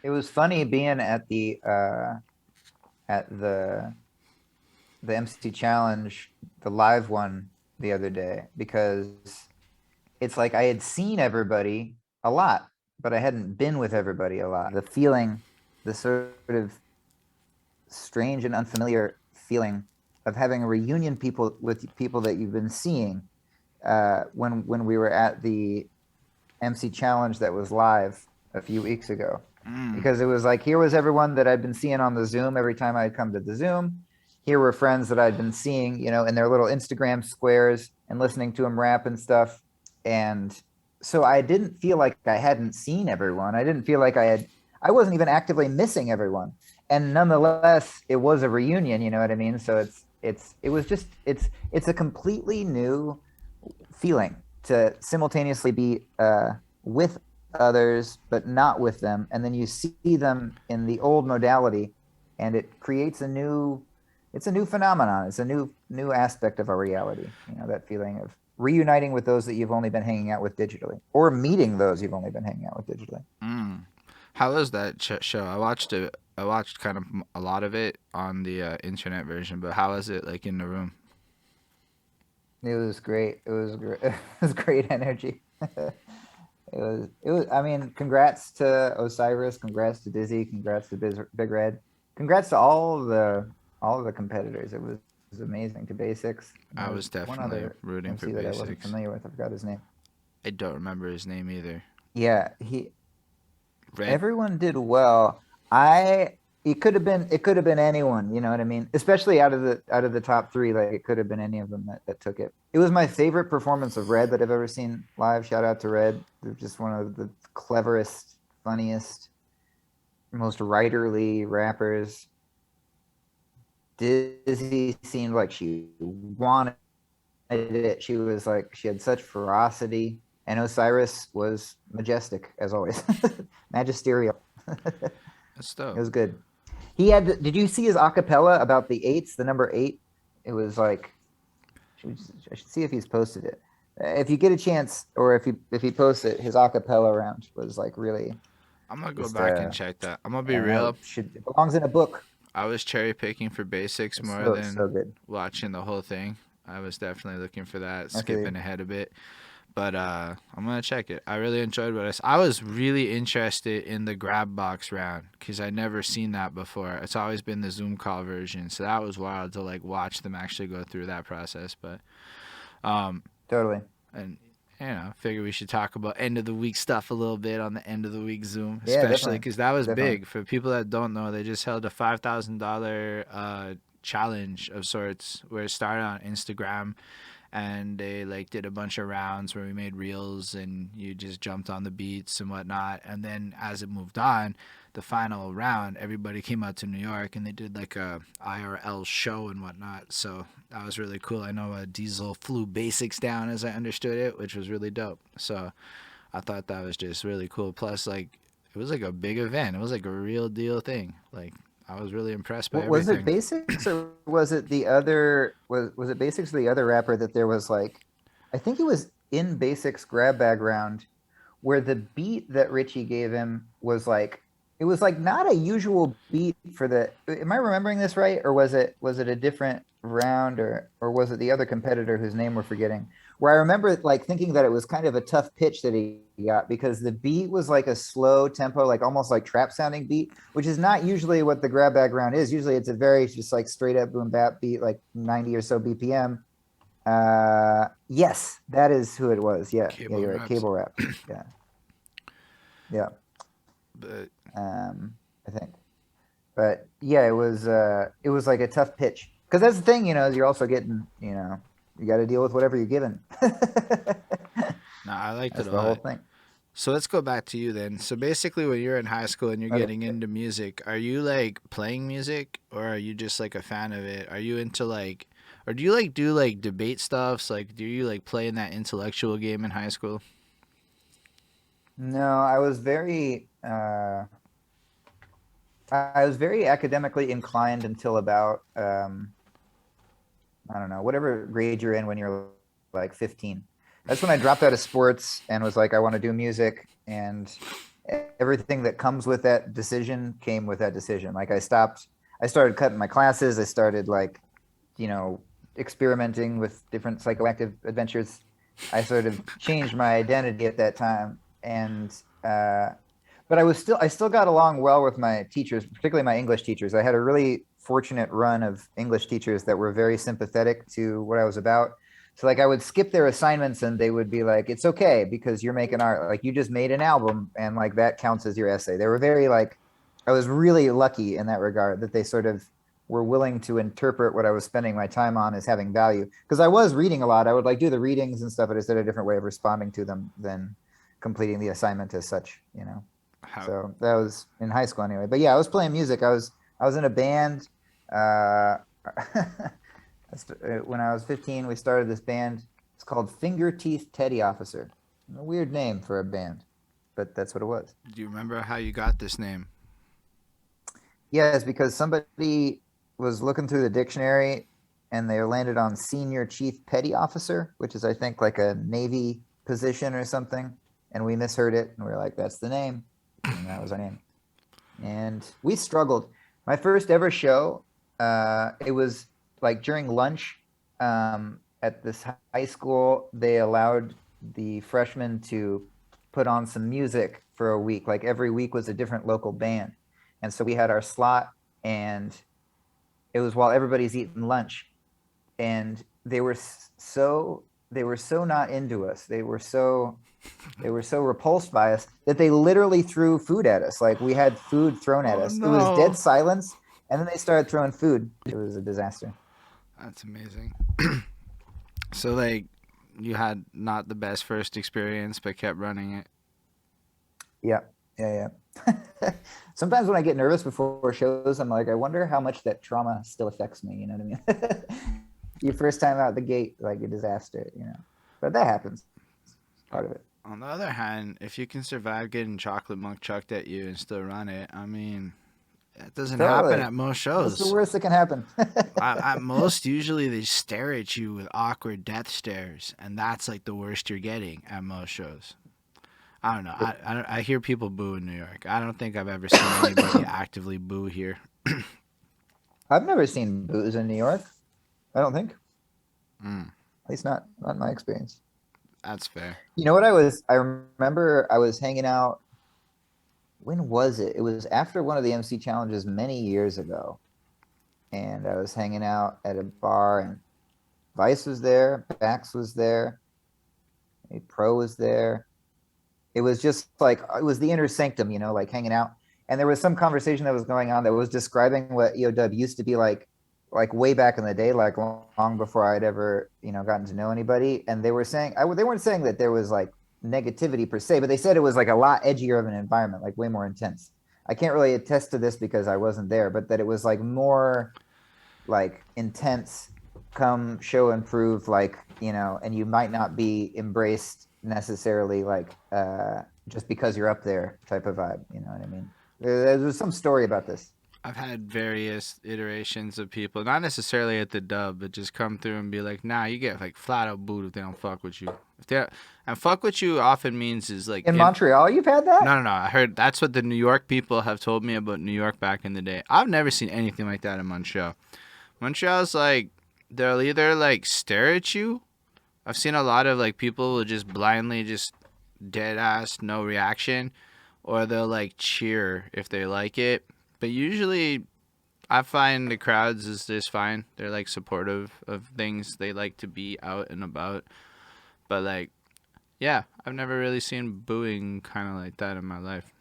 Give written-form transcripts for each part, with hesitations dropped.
it was funny being at at the MC Challenge, the live one the other day, because it's like I had seen everybody a lot, but I hadn't been with everybody a lot. The feeling, the sort of strange and unfamiliar feeling of having a reunion with people that you've been seeing when we were at the MC Challenge that was live a few weeks ago, because it was like here was everyone that I'd been seeing on the Zoom every time I'd come to the Zoom. Here were friends that I'd been seeing, in their little Instagram squares and listening to them rap and stuff. And so I didn't feel like I hadn't seen everyone. I didn't feel like I wasn't even actively missing everyone. And nonetheless, it was a reunion, you know what I mean? So it's a completely new feeling to simultaneously be with others but not with them, and then you see them in the old modality, and it creates it's a new phenomenon. It's a new aspect of our reality. That feeling of reuniting with those that you've only been hanging out with digitally, or meeting those you've only been hanging out with digitally. How was that show? I watched it. I watched kind of a lot of it on the internet version, but how was it like in the room? It was great. It was great. It was great energy. I mean, congrats to Osiris, congrats to Dizzy, congrats to Big Red, congrats to all of the competitors. It was amazing. To Basics. And I there was was one definitely other rooting for MC that I wasn't Basics. familiar with. I forgot his name. I don't remember his name either. Yeah, he Red. everyone did well. I it could have been anyone, you know what I mean? Especially out of the top three, like it could have been any of them that took it. It was my favorite performance of Red that I've ever seen live. Shout out to Red. They're just one of the cleverest, funniest, most writerly rappers. Dizzy seemed like she wanted it. She was like she had such ferocity. And Osiris was majestic as always. Magisterial. It That's dope. was good. Did you see his acapella about the eights, the number eight? It was like, I should see if he's posted it. If you get a chance, or if he posts it, his acapella round was like really I'm gonna go just, back and check that. I'm gonna be and that real. it belongs in a book. I was cherry picking for Basics It's more so than good. watching the whole thing. I was definitely looking for that, I feel you. skipping ahead a bit. But I'm gonna check it. I really enjoyed what I was really interested in the grab box round because I never seen that before. It's always been the Zoom call version, so that was wild to like watch them actually go through that process. But um, Totally. and figure we should talk about end of the week stuff a little bit on the end of the week Zoom, Yeah, especially definitely. because that was Definitely. big for people that don't know. They just held a $5,000 challenge of sorts where it started on Instagram, and they like did a bunch of rounds where we made reels and you just jumped on the beats and whatnot. And then as it moved on, the final round, everybody came out to New York and they did like a IRL show and whatnot. So that was really cool. I know Diesel flew Basics down as I understood it, which was really dope. So I thought that was just really cool. Plus, like, it was like a big event. It was like a real deal thing. Like, I was really impressed by Was it everything. Basics, or was it the other? Was it Basics, the other rapper that there was like? I think it was in Basics grab bag round, where the beat that Richie gave him was like, it was like not a usual beat for the. Am I remembering this right, or was it a different round, or was it the other competitor whose name we're forgetting? Where I remember like thinking that it was kind of a tough pitch that he got, because the beat was like a slow tempo, like almost like trap sounding beat, which is not usually what the grab bag round is. Usually it's a very just like straight up boom bap beat, like 90 or so BPM. Yes, that is who it was. Yeah, yeah, Cable you're right. raps. Cable Raps. Yeah, yeah. But I think, but yeah, it was like a tough pitch, because that's the thing, is you're also getting, you got to deal with whatever you're given. no, I liked it That's a the whole lot. thing. So let's go back to you then. So basically, when you're in high school and you're Okay. getting into music, are you like playing music or are you just like a fan of it? Are you into like, or do you like do like debate stuffs? Like, do you like play in that intellectual game in high school? No, I was very academically inclined until about I don't know, whatever grade you're in when you're like 15. That's when I dropped out of sports and was like, I want to do music. And everything that comes with that decision came with that decision. Like I started cutting my classes. I started like, you know, experimenting with different psychoactive adventures. I sort of changed my identity at that time. And, but I still got along well with my teachers, particularly my English teachers. I had a really fortunate run of English teachers that were very sympathetic to what I was about. So like I would skip their assignments and they would be like, it's okay because you're making art. Like you just made an album and like that counts as your essay. They were very like, I was really lucky in that regard that they sort of were willing to interpret what I was spending my time on as having value. Because I was reading a lot. I would like do the readings and stuff, but it's a different way of responding to them than completing the assignment as such, you know. How So that was in high school anyway. But yeah, I was playing music. I was in a band. Uh, when I was 15, we started this band. It's called Finger Teeth Teddy Officer. A weird name for a band, but that's what it was. do you remember how you got this name? Yeah, it's because somebody was looking through the dictionary and they landed on Senior Chief Petty Officer, which is, I think, like a Navy position or something. And we misheard it and we were like, that's the name. And that was our name. And we struggled. My first ever show, it was like during lunch at this high school. They allowed the freshmen to put on some music for a week. Like every week was a different local band, and so we had our slot, and it was while everybody's eating lunch, and they were so not into us. They were so repulsed by us that they literally threw food at us. Like we had food thrown at Oh us. It was dead no, silence, and then they started throwing food. It was a disaster. that's amazing. So like, you had not the best first experience, but kept running it. Yeah, yeah, yeah. Sometimes when I get nervous before shows, I'm like, I wonder how much that trauma still affects me. You know what I mean? Your first time out the gate, like a disaster, you know. But that happens. It's part of it. On the other hand, if you can survive getting chocolate munk chucked at you and still run it, I mean, that doesn't happen Totally. at most What's the shows. worst that can happen? At most, usually they stare at you with awkward death stares, and that's like the worst you're getting at most shows. I don't know. I hear people boo in New York. I don't think I've ever seen anybody actively boo here. I've never seen booze in New York. I don't think. Mm, At least not in my experience. that's fair. You know what I remember I was hanging out. When was it? It was after one of the MC challenges many years ago. And I was hanging out at a bar and Vice was there, Bax was there, a Pro was there. It was just like it was the inner sanctum, you know, like hanging out. And there was some conversation that was going on that was describing what EOW used to be like way back in the day, like long before I'd ever, you know, gotten to know anybody. And they were saying, they weren't saying that there was like negativity per se, but they said it was like a lot edgier of an environment, like way more intense. I can't really attest to this because I wasn't there, but that it was like more like intense, come show and prove, like, you know, and you might not be embraced necessarily like just because you're up there type of vibe, you know what I mean? There's some story about this. I've had various iterations of people, not necessarily at the dub, but just come through and be like, "Nah, you get like flat out booed if they don't fuck with you." If they and fuck with you often means is like In Montreal you've had that? no. I heard that's what the New York people have told me about New York back in the day. I've never seen anything like that in Montreal. Montreal's like they'll either like stare at you. I've seen a lot of like people will just blindly just dead ass no reaction, or they'll like cheer if they like it. But usually I find the crowds is just fine. They're like supportive of things. They like to be out and about. But like, yeah, I've never really seen booing kind of like that in my life.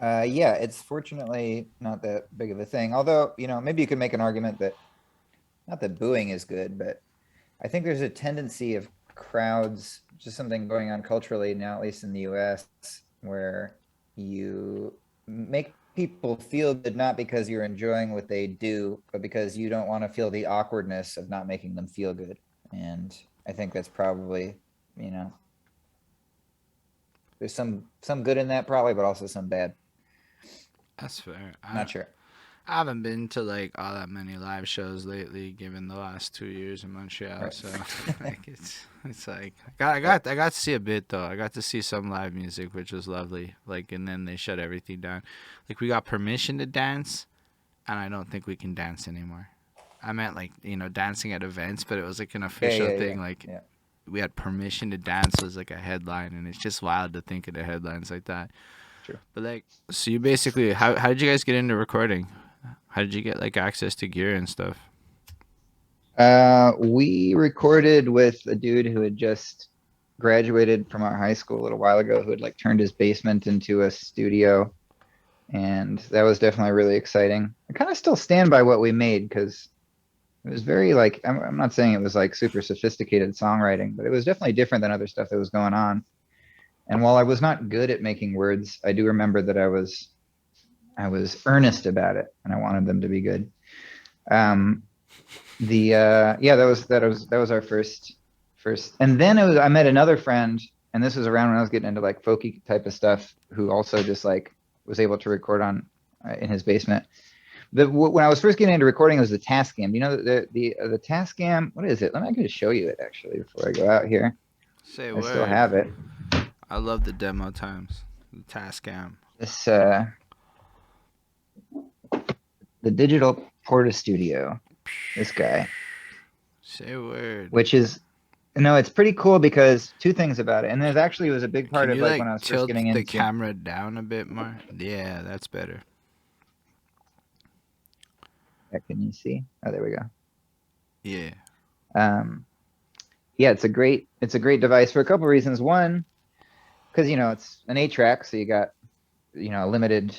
Yeah, it's fortunately not that big of a thing. Although, you know, maybe you could make an argument that not that booing is good, but I think there's a tendency of crowds, just something going on culturally now, at least in the US, where you make people feel good not because you're enjoying what they do, but because you don't want to feel the awkwardness of not making them feel good. And I think that's probably, you know, there's some good in that probably, but also some bad. That's fair. Not sure. I haven't been to like all that many live shows lately, given the last 2 years in Montreal. Right. So like it's like I got to see a bit though. I got to see some live music, which was lovely. Like, and then they shut everything down. Like we got permission to dance, and I don't think we can dance anymore. I meant like dancing at events, but it was like an Yeah, official yeah, thing. yeah, Like yeah. we had permission to dance was like a headline, and it's just wild to think of the headlines like that. True. But like, so you basically, how did you guys get into recording? How did you get like access to gear and stuff? We recorded with a dude who had just graduated from our high school a little while ago, who had like turned his basement into a studio, and that was definitely really exciting. I kind of still stand by what we made because it was very like I'm not saying it was like super sophisticated songwriting, but it was definitely different than other stuff that was going on. And while I was not good at making words, I do remember that I was earnest about it, and I wanted them to be good. Um, the yeah, that was our first, and then I met another friend, and this was around when I was getting into like folky type of stuff, who also just like was able to record on in his basement. When I was first getting into recording, it was the Tascam. You know the Tascam. What is it? Let me just show you it actually before I go out here. Say I still word. have it. I love the demo times. The Tascam. This the Digital Porta Studio. This guy, Say word. which is no, it's pretty cool because two things about it, and there's actually was a big part Can of you like like when I was first tilt getting the into. camera down a bit more? Yeah, that's better. Can you see? Oh, there we go. Yeah. Um, yeah, it's a great device for a couple reasons. One, because it's an 8-track, so you got a limited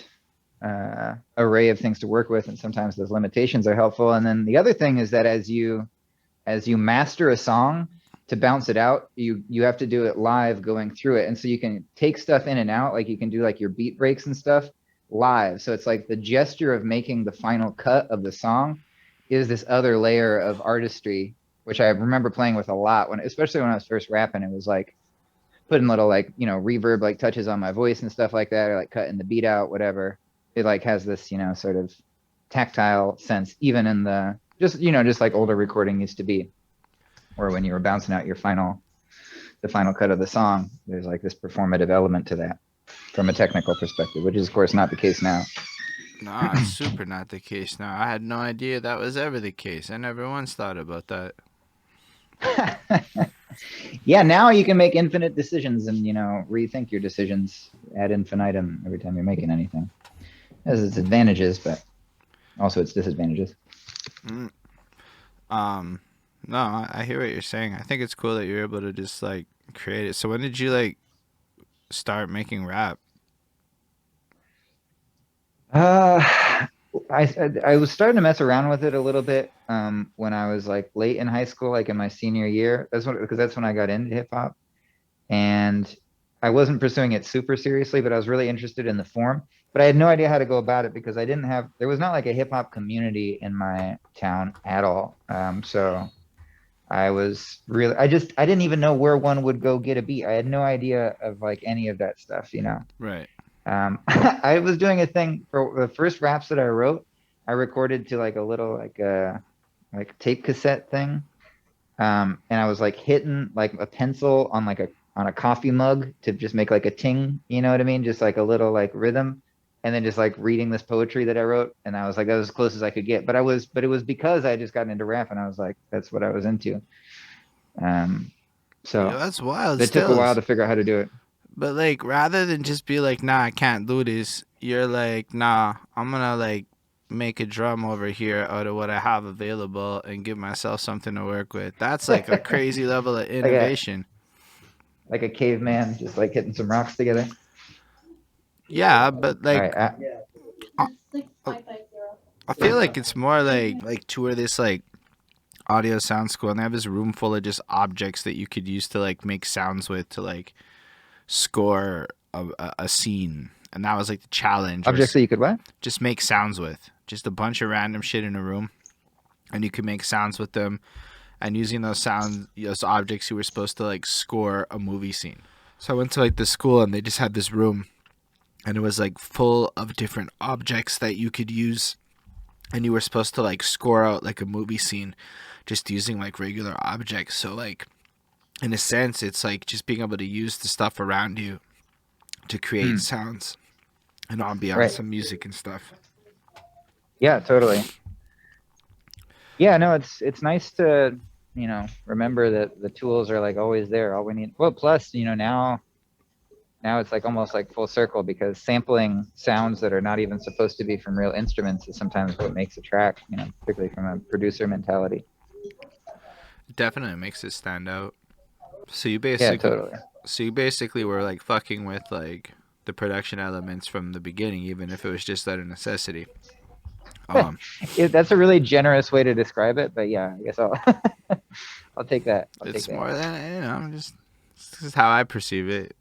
array of things to work with, and sometimes those limitations are helpful. And then the other thing is that as you master a song, to bounce it out, you have to do it live going through it, and so you can take stuff in and out, like you can do like your beat breaks and stuff live. So it's like the gesture of making the final cut of the song is this other layer of artistry, which I remember playing with a lot especially when I was first rapping. It was like putting little like reverb like touches on my voice and stuff like that, or like cutting the beat out, whatever. It like has this sort of tactile sense, even in the just like older recording used to be, or when you were bouncing out the final cut of the song, there's like this performative element to that from a technical perspective, which is of course not the case now. Nah, it's super not the case now. I had no idea that was ever the case. I never once thought about that. Yeah, now you can make infinite decisions and rethink your decisions ad infinitum every time you're making anything. It has its advantages, but also its disadvantages. Mm. No, I hear what you're saying. I think it's cool that you're able to just like create it. So when did you like start making rap? I was starting to mess around with it a little bit when I was like late in high school, like in my senior year. Because that's when I got into hip hop, and I wasn't pursuing it super seriously, but I was really interested in the form. But I had no idea how to go about it because there was not like a hip hop community in my town at all. So I didn't even know where one would go get a beat. I had no idea of like any of that stuff. Right. I was doing a thing for the first raps that I wrote. I recorded to like a little like tape cassette thing, and I was like hitting like a pencil on a coffee mug to just make like a ting, you know what I mean? Just like a little like rhythm, and then just like reading this poetry that I wrote, and I was like that was as close as I could get. But it was because I had just gotten into rap, and I was like that's what I was into. Yo, So that's wild it took a while stills. to figure out how to do it. But like rather than just be like, nah, I can't do this, you're like, nah, I'm gonna like make a drum over here out of what I have available and give myself something to work with. That's like a crazy level of like a innovation. like a caveman, just like hitting some rocks together. Yeah, but All like right, I, I feel like it's more like tour this like audio sound school, and they have this room full of just objects that you could use to like make sounds with to like score a scene. And that was like the challenge objects was that you could what? just make sounds with just a bunch of random shit in a room, and you could make sounds with them, and using those objects you were supposed to like score a movie scene. So I went to like the school, and they just had this room, and it was like full of different objects that you could use and you were supposed to like score out like a movie scene just using like regular objects. So like in a sense, it's like just being able to use the stuff around you to create Hmm. sounds and ambiance Right. and music and stuff. Yeah, totally. Yeah, no, it's nice to, remember that the tools are like always there. All we need. Well, plus, now it's like almost like full circle because sampling sounds that are not even supposed to be from real instruments is sometimes what makes a track, particularly from a producer mentality. It definitely makes it stand out. So you Yeah, basically, totally. were like fucking with like the production elements from the beginning, even if it was just out of necessity. Um, That's a really generous way to describe it, but yeah, I guess I'll I'll take that. I'll take it's that. more than just this is how I perceive it.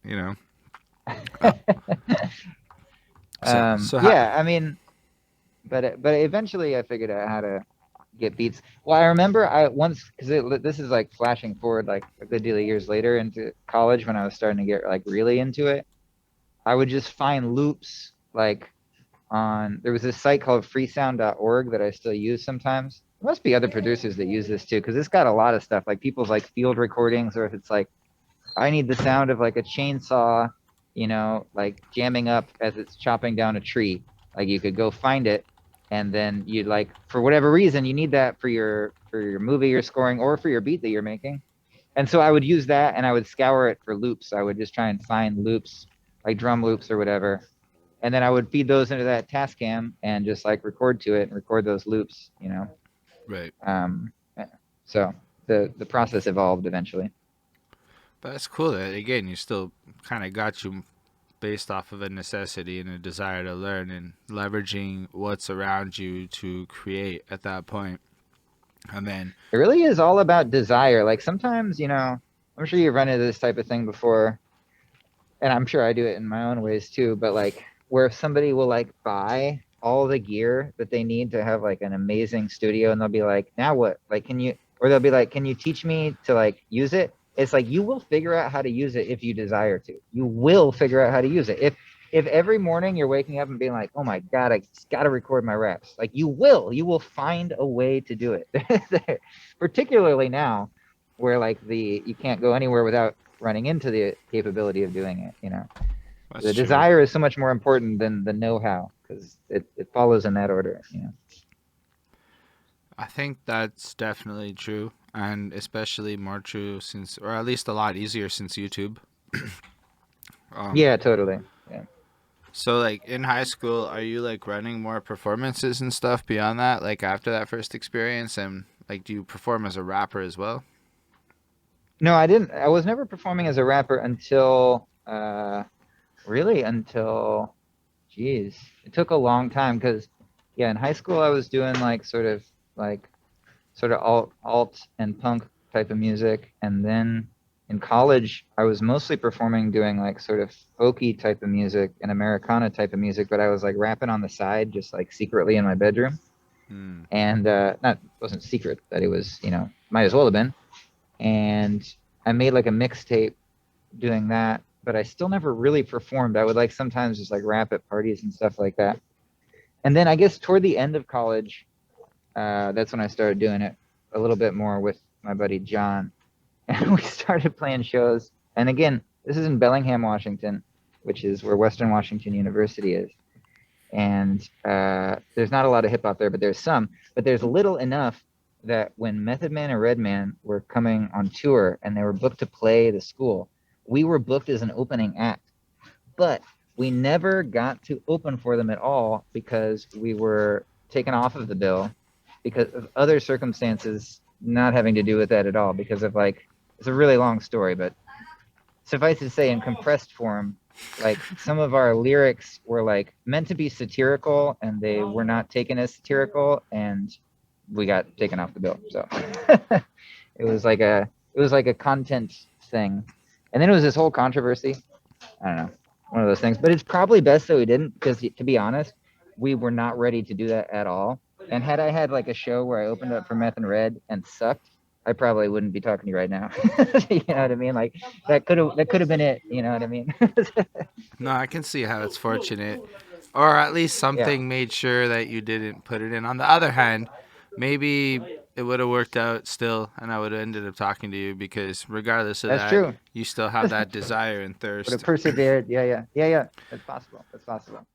Uh, so how? Yeah, I mean, but eventually I figured out how to get beats. Well, I remember I once because this is like flashing forward like a good deal of years later into college when I was starting to get like really into it. I would just find loops like on there was this site called freesound.org that I still use sometimes. There must be other producers that use this too because it's got a lot of stuff like people's like field recordings or if it's like I need the sound of like a chainsaw, like jamming up as it's chopping down a tree. Like you could go find it, and then you'd like for whatever reason you need that for your movie you're scoring or for your beat that you're making. And so I would use that and I would scour it for loops. I would just try and find loops, like drum loops or whatever. And then I would feed those into that Tascam and just like record to it and record those loops. Right. Um, so the process evolved eventually. But it's cool that again you still kind of got you based off of a necessity and a desire to learn and leveraging what's around you to create at that point. And then It really is all about desire. Like sometimes, I'm sure you've run into this type of thing before, and I'm sure I do it in my own ways too, but like where somebody will like buy all the gear that they need to have like an amazing studio and they'll be like, now what? Like, or they'll be like, can you teach me to like use it? It's like you will figure out how to use it if you desire to. You will figure out how to use it. If every morning you're waking up and being like, oh my God, I just got to record my raps, like you will find a way to do it. Particularly now where like you can't go anywhere without running into the capability of doing it. that's The true. desire is so much more important than the know-how because it follows in that order. I think that's definitely true, and especially more true since, or at least a lot easier since YouTube. Um, Yeah, totally. Yeah. so like in high school, are you like running more performances and stuff beyond that? Like after that first experience, and like do you perform as a rapper as well? No, I didn't. I was never performing as a rapper until really until geez, it took a long time because yeah, in high school I was doing like sort of alt and punk type of music, and then in college I was mostly performing doing like sort of folky type of music and Americana type of music, but I was like rapping on the side just like secretly in my bedroom, Hmm. and not wasn't secret that it was might as well have been, and I made like a mixtape doing that, but I still never really performed. I would like sometimes just like rap at parties and stuff like that. And then I guess toward the end of college, that's when I started doing it a little bit more with my buddy John. And we started playing shows. And again, this is in Bellingham, Washington, which is where Western Washington University is. And there's not a lot of hip hop there, but there's some. But there's little enough that when Method Man and Redman were coming on tour and they were booked to play the school, we were booked as an opening act. But we never got to open for them at all because we were taken off of the bill because of other circumstances not having to do with that at all. Because of like, it's a really long story, but suffice to say, in compressed form, like some of our lyrics were like meant to be satirical and they were not taken as satirical, and we got taken off the bill. So it was like a content thing. And then it was this whole controversy. I don't know, one of those things. But it's probably best that we didn't, because to be honest, we were not ready to do that at all. And had I had like a show where I opened up for Meth and Red and sucked, I probably wouldn't be talking to you right now. You know what I mean? Like that could have been it. You know what I mean? No, I can see how it's fortunate Or at least Yeah. something made sure that you didn't put it in. On the other hand, maybe it would have worked out still, and I would have ended up talking to you because regardless of That's that, true. you still have that desire and Would have thirst. persevered. Yeah, yeah, yeah, yeah. That's possible. That's possible.